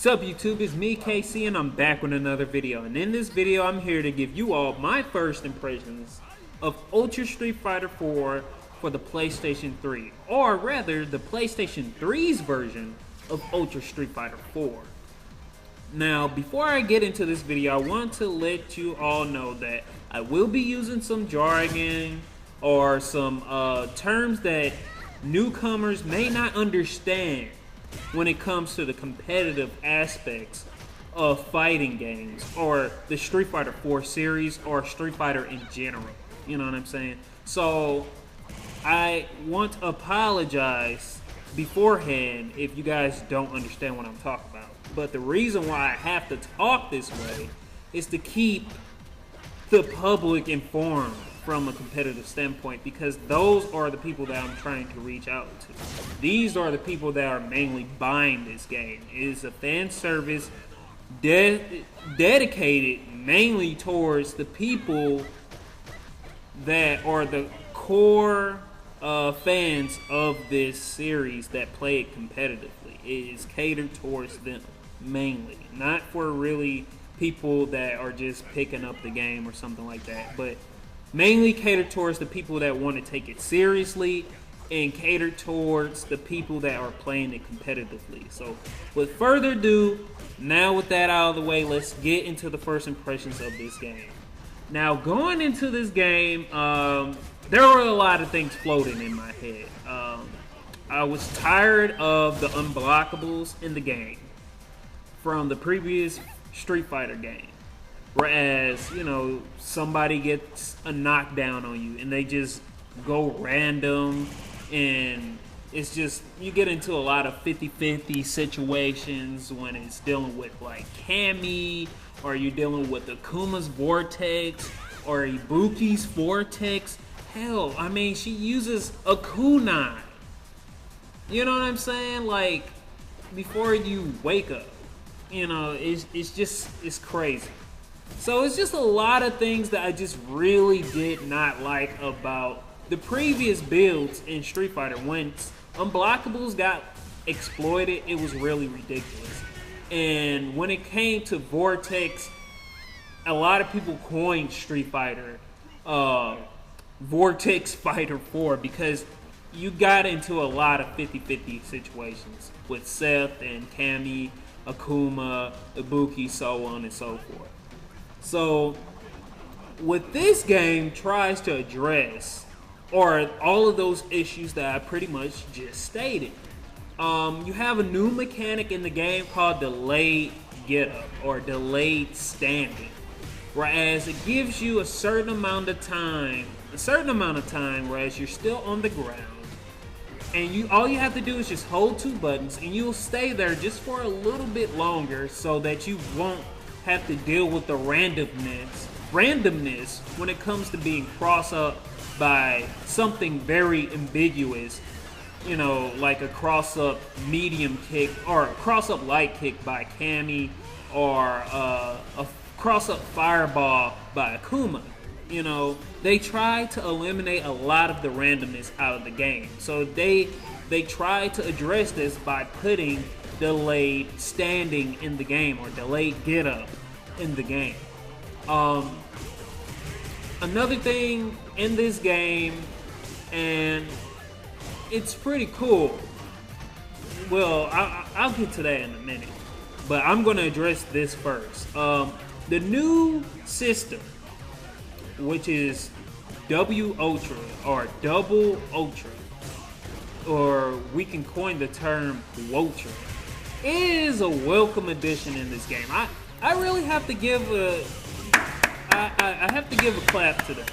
What's up YouTube, it's me KC and I'm back with another video, and in this video I'm here to give you all my first impressions of Ultra Street Fighter 4 for the PlayStation 3, or rather the PlayStation 3's version of Ultra Street Fighter 4. Now before I get into this video, I want to let you all know that I will be using some jargon or some terms that newcomers may not understand when it comes to the competitive aspects of fighting games or the Street Fighter 4 series or Street Fighter in general. You know what I'm saying? So I want to apologize beforehand if you guys don't understand what I'm talking about. But the reason why I have to talk this way is to keep the public informed from a competitive standpoint, because those are the people that I'm trying to reach out to. These are the people that are mainly buying this game. It is a fan service dedicated mainly towards the people that are the core fans of this series that play it competitively. It is catered towards them mainly, not for really people that are just picking up the game or something like that, but mainly catered towards the people that want to take it seriously and catered towards the people that are playing it competitively. So with further ado, now with that out of the way, let's get into the first impressions of this game. Now going into this game, there were a lot of things floating in my head. I was tired of the unblockables in the game from the previous Street Fighter game. Whereas, you know, somebody gets a knockdown on you and they just go random, and it's just, you get into a lot of 50-50 situations when it's dealing with like Cammy, or you're dealing with Akuma's Vortex or Ibuki's Vortex. Hell, I mean, she uses a kunai. You know what I'm saying? Like, before you wake up, you know, it's crazy. So it's just a lot of things that I just really did not like about the previous builds in Street Fighter. When unblockables got exploited, it was really ridiculous. And when it came to Vortex, a lot of people coined Street Fighter Vortex Fighter 4 because you got into a lot of 50-50 situations with Seth and Cammy, Akuma, Ibuki, so on and so forth. So what this game tries to address are all of those issues that I pretty much just stated. You have a new mechanic in the game called delayed get up or delayed standing, whereas it gives you a certain amount of time whereas you're still on the ground, and all you have to do is just hold two buttons and you'll stay there just for a little bit longer so that you won't have to deal with the randomness when it comes to being cross up by something very ambiguous, you know, like a cross up medium kick or a cross up light kick by Cammy, or a cross up fireball by Akuma. You know, they try to eliminate a lot of the randomness out of the game. So they try to address this by putting delayed standing in the game, or delayed get up in the game. Another thing in this game, and it's pretty cool. Well, I'll get to that in a minute, but I'm going to address this first. The new system, which is W Ultra or Double Ultra, or we can coin the term Wotra, is a welcome addition in this game. I really have to give I have to give a clap to that.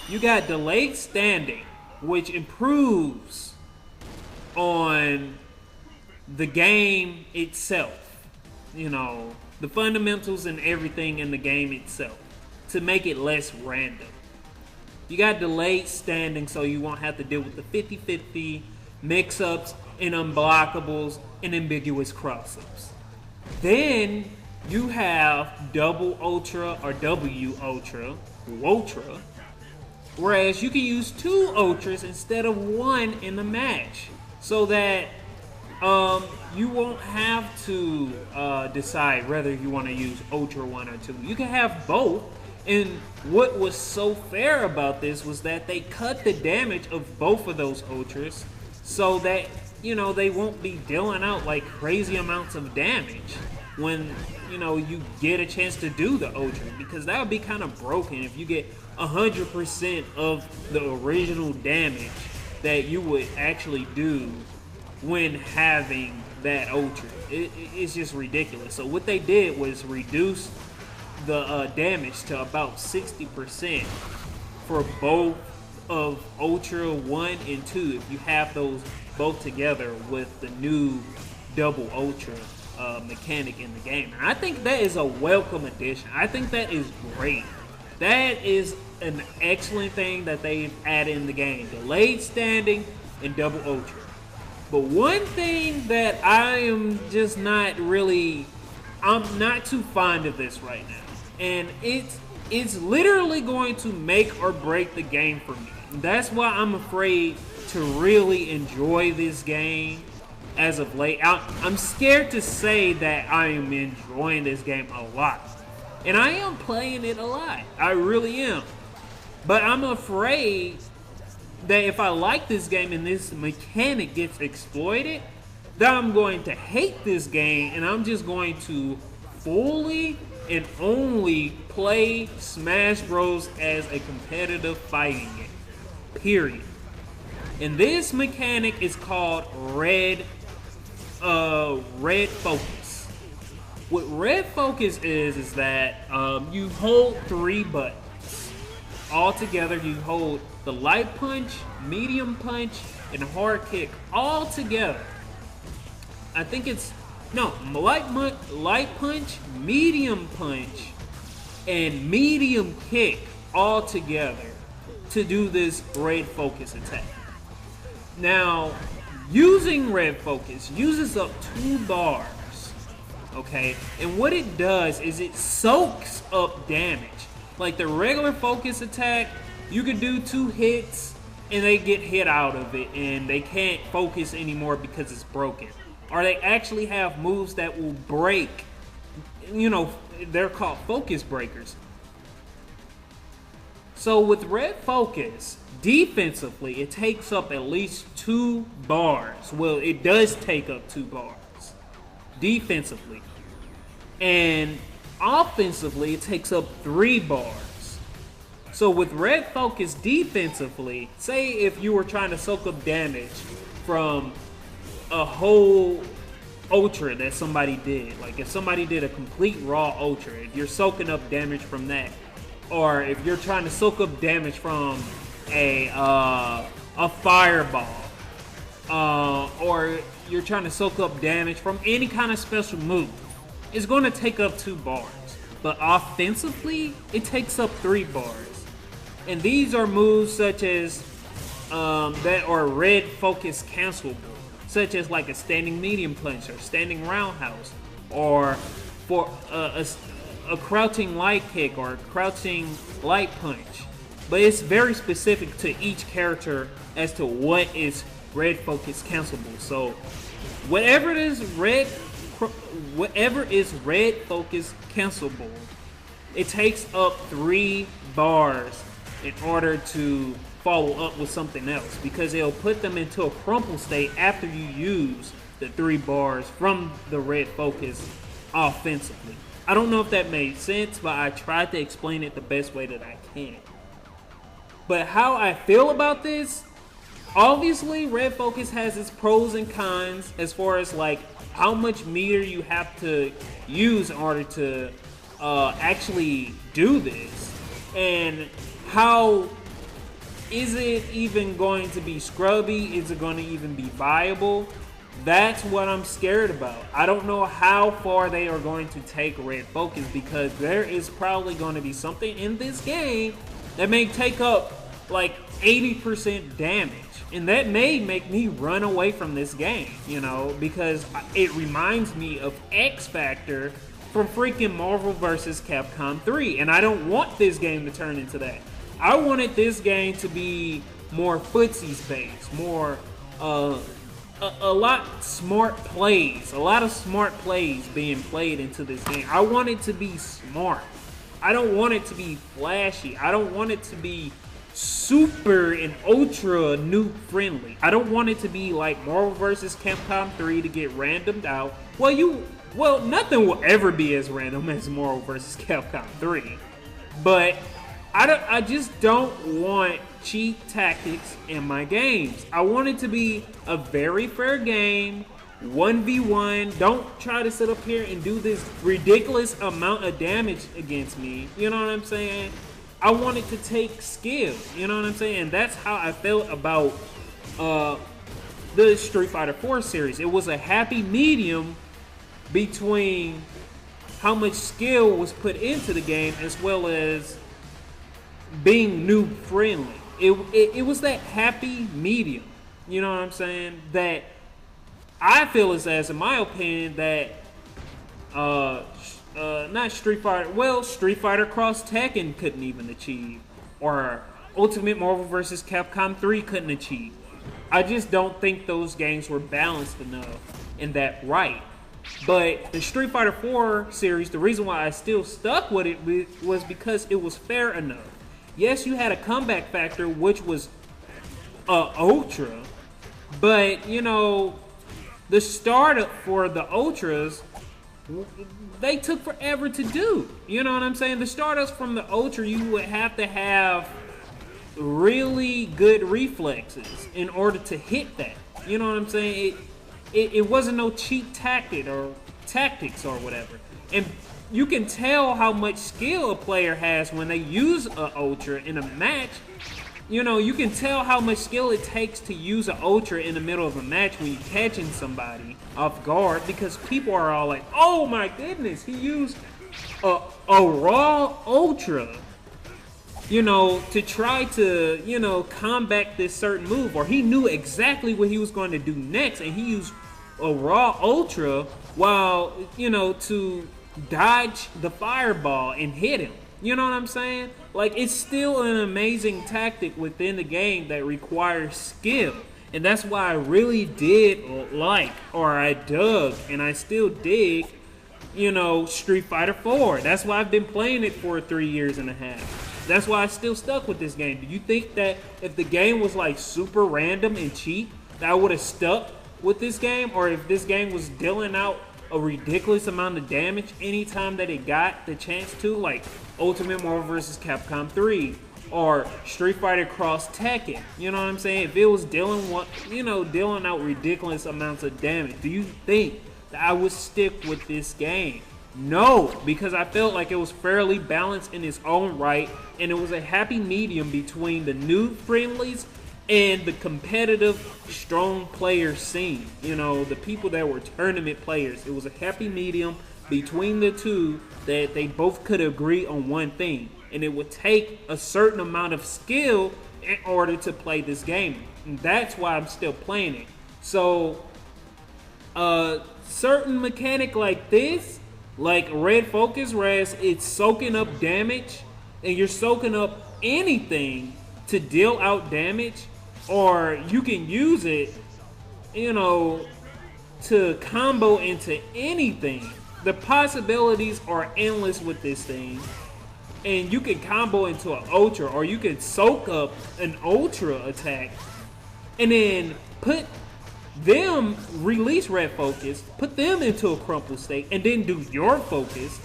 You got delayed standing, which improves on the game itself. You know, the fundamentals and everything in the game itself, to make it less random. You got delayed standing so you won't have to deal with the 50-50 mix-ups and unblockables and ambiguous cross-ups. Then you have Double Ultra or W Ultra, Wotra, whereas you can use two Ultras instead of one in the match, so that You won't have to decide whether you want to use Ultra 1 or 2. You can have both. And what was so fair about this was that they cut the damage of both of those Ultras so that, they won't be dealing out like crazy amounts of damage when, you get a chance to do the Ultra. Because that would be kind of broken if you get 100% of the original damage that you would actually do when having that Ultra. It's just ridiculous. So what they did was reduce the damage to about 60% for both of Ultra 1 and 2 if you have those both together with the new double Ultra mechanic in the game. And I think that is a welcome addition. I think that is great. That is an excellent thing that they've added in the game. Delayed standing and double Ultra. But one thing that I am just not really, I'm not too fond of this right now. And it's literally going to make or break the game for me. That's why I'm afraid to really enjoy this game as of late. I'm scared to say that I am enjoying this game a lot. And I am playing it a lot. I really am. But I'm afraid that if I like this game and this mechanic gets exploited, that I'm going to hate this game and I'm just going to fully and only play Smash Bros. As a competitive fighting game. Period. And this mechanic is called Red Focus. What Red Focus is that you hold 3 buttons. All together you hold the light punch, medium punch, and hard kick all together. I think it's light punch, medium punch, and medium kick all together to do this Red Focus attack. Now, using Red Focus uses up 2 bars, okay? And what it does is it soaks up damage. Like the regular Focus attack, you can do 2 hits and they get hit out of it and they can't focus anymore because it's broken. Or they actually have moves that will break. They're called focus breakers. So with Red Focus, defensively, it takes up at least 2 bars. Well, it does take up 2 bars. Defensively. And offensively, it takes up 3 bars. So with Red Focus defensively, say if you were trying to soak up damage from a whole Ultra that somebody did. Like if somebody did a complete raw Ultra, if you're soaking up damage from that, or if you're trying to soak up damage from a fireball, or you're trying to soak up damage from any kind of special move, it's going to take up 2 bars. But offensively, it takes up 3 bars. And these are moves such as that are Red Focus cancelable, such as like a standing medium punch or standing roundhouse, or for a crouching light kick or a crouching light punch. But it's very specific to each character as to what is Red Focus cancelable. So whatever is Red Focus cancelable, it takes up 3 bars in order to follow up with something else, because it'll put them into a crumple state after you use the 3 bars from the Red Focus offensively. I don't know if that made sense, but I tried to explain it the best way that I can. But how I feel about this, obviously Red Focus has its pros and cons as far as like how much meter you have to use in order to actually do this, and how is it even going to be scrubby? Is it going to even be viable? That's what I'm scared about. I don't know how far they are going to take Red Focus, because there is probably going to be something in this game that may take up like 80% damage. And that may make me run away from this game, because it reminds me of X Factor from freaking Marvel vs. Capcom 3. And I don't want this game to turn into that. I wanted this game to be more footsies based, more a lot smart plays, a lot of smart plays being played into this game. I want it to be smart. I don't want it to be flashy. I don't want it to be super and ultra noob friendly. I don't want it to be like Marvel vs. Capcom 3 to get randomed out. Well, nothing will ever be as random as Marvel vs. Capcom 3. But I just don't want cheat tactics in my games. I want it to be a very fair game, 1v1. Don't try to sit up here and do this ridiculous amount of damage against me. You know what I'm saying? I want it to take skill. You know what I'm saying? And that's how I felt about the Street Fighter 4 series. It was a happy medium between how much skill was put into the game as well as being noob friendly. It was that happy medium, you know what I'm saying, that I feel is, as in my opinion, that not Street Fighter, well, Street Fighter Cross Tekken couldn't even achieve, or Ultimate Marvel vs. Capcom 3 couldn't achieve. I just don't think those games were balanced enough in that right. But the Street Fighter 4 series, the reason why I still stuck with it was because it was fair enough. Yes, you had a comeback factor, which was Ultra, but, you know, the startup for the Ultras, they took forever to do. You know what I'm saying? The startups from the Ultra, you would have to have really good reflexes in order to hit that. You know what I'm saying? It wasn't no cheap tactics or whatever. And you can tell how much skill a player has when they use an Ultra in a match. You know, you can tell how much skill it takes to use an Ultra in the middle of a match when you're catching somebody off guard, because people are all like, oh my goodness, he used a raw Ultra, you know, to try to, you know, combat this certain move, or he knew exactly what he was going to do next, and he used a raw Ultra while, you know, to dodge the fireball and hit him. You know what I'm saying? Like, it's still an amazing tactic within the game that requires skill. And that's why I really did like, or I dug, and I still dig, you know, Street Fighter 4. That's why I've been playing it for 3 years and a half. That's why I still stuck with this game. Do you think that if the game was like super random and cheap, that I would have stuck with this game? Or if this game was dealing out a ridiculous amount of damage anytime that it got the chance to, like Ultimate Marvel vs. Capcom 3 or Street Fighter Cross Tekken, you know what I'm saying? If it was dealing out ridiculous amounts of damage, do you think that I would stick with this game? No, because I felt like it was fairly balanced in its own right, and it was a happy medium between the new friendlies and the competitive, strong player scene. You know, the people that were tournament players. It was a happy medium between the two that they both could agree on one thing. And it would take a certain amount of skill in order to play this game. And that's why I'm still playing it. So, certain mechanic like this, like red focus, whereas it's soaking up damage, and you're soaking up anything to deal out damage, or you can use it, you know, to combo into anything. The possibilities are endless with this thing. And you can combo into an Ultra, or you can soak up an Ultra attack and then put them, release red focus, put them into a crumple state, and then do your focus.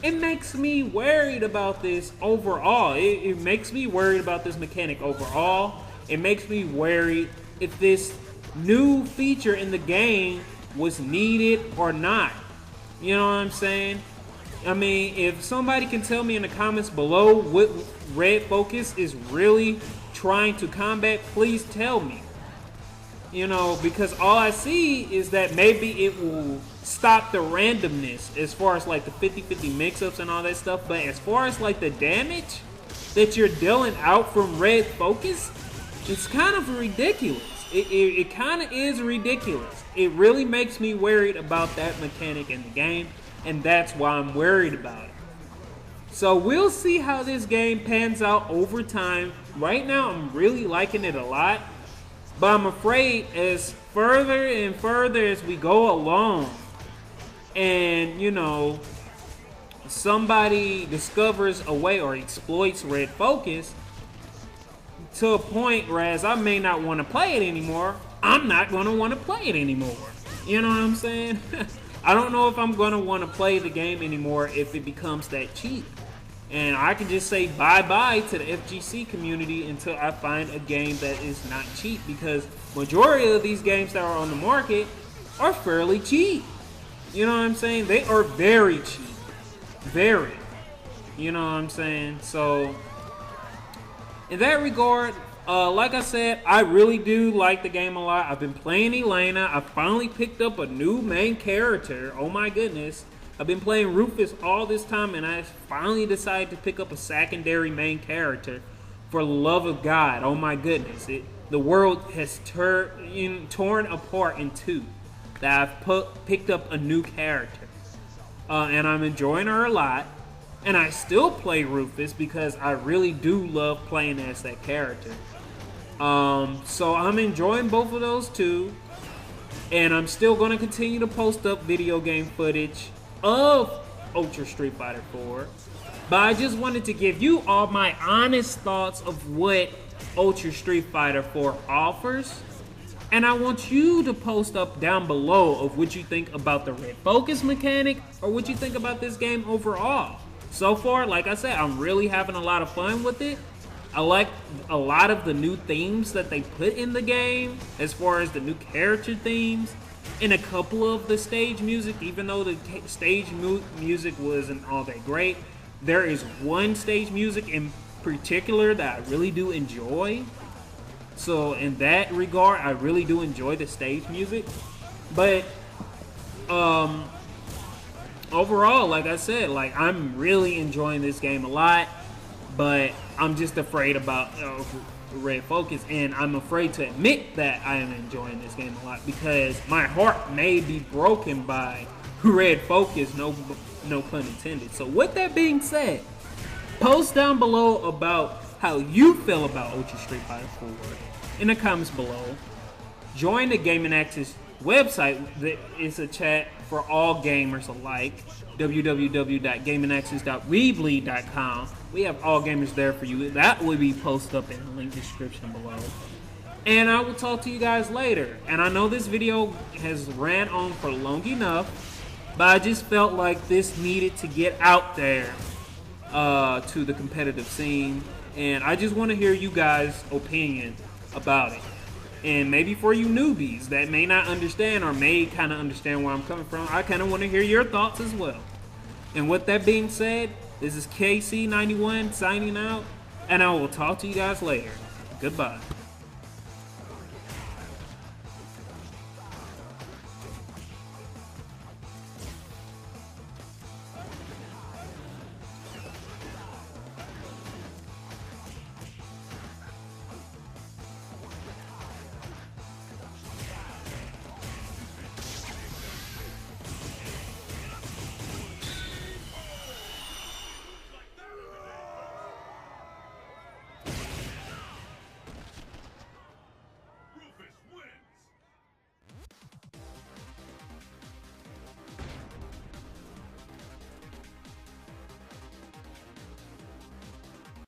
It makes me worried about this overall. It makes me worried about this mechanic overall. It makes me worried if this new feature in the game was needed or not. You know what I'm saying? I mean, if somebody can tell me in the comments below what red focus is really trying to combat, please tell me. You know, because all I see is that maybe it will stop the randomness as far as like the 50-50 mix-ups and all that stuff. But as far as like the damage that you're dealing out from red focus, it's kind of ridiculous. It kind of is ridiculous. It really makes me worried about that mechanic in the game, and that's why I'm worried about it. So we'll see how this game pans out over time. Right now, I'm really liking it a lot, but I'm afraid as further and further as we go along, and you know, somebody discovers a way or exploits Red Focus to a point whereas I may not want to play it anymore, I'm not going to want to play it anymore. You know what I'm saying? I don't know if I'm going to want to play the game anymore if it becomes that cheap. And I can just say bye-bye to the FGC community until I find a game that is not cheap, because majority of these games that are on the market are fairly cheap. You know what I'm saying? They are very cheap. Very. You know what I'm saying? So, in that regard, like I said, I really do like the game a lot. I've been playing Elena. I finally picked up a new main character. Oh my goodness. I've been playing Rufus all this time, and I finally decided to pick up a secondary main character. For the love of God, oh my goodness. The world has torn apart in two. That I've picked up a new character. And I'm enjoying her a lot. And I still play Rufus because I really do love playing as that character. So I'm enjoying both of those too. And I'm still going to continue to post up video game footage of Ultra Street Fighter 4. But I just wanted to give you all my honest thoughts of what Ultra Street Fighter 4 offers. And I want you to post up down below of what you think about the Red Focus mechanic or what you think about this game overall. So far, like I said, I'm really having a lot of fun with it. I like a lot of the new themes that they put in the game, as far as the new character themes, and a couple of the stage music, even though the stage music wasn't all that great. There is one stage music in particular that I really do enjoy. So in that regard, I really do enjoy the stage music. But overall, like I said, like I'm really enjoying this game a lot, but I'm just afraid about Red Focus, and I'm afraid to admit that I am enjoying this game a lot because my heart may be broken by Red Focus, no pun intended. So with that being said, post down below about how you feel about Ultra Street Fighter 4 in the comments below. Join the Gaming Axis website. That is a chat for all gamers alike. www.gamingaxis.weebly.com. We have all gamers there for you. That will be posted up in the link description below. And I will talk to you guys later. And I know this video has ran on for long enough, but I just felt like this needed to get out there to the competitive scene. And I just want to hear you guys' opinion about it. And maybe for you newbies that may not understand or may kind of understand where I'm coming from, I kind of want to hear your thoughts as well. And with that being said, this is KC91 signing out, and I will talk to you guys later. Goodbye.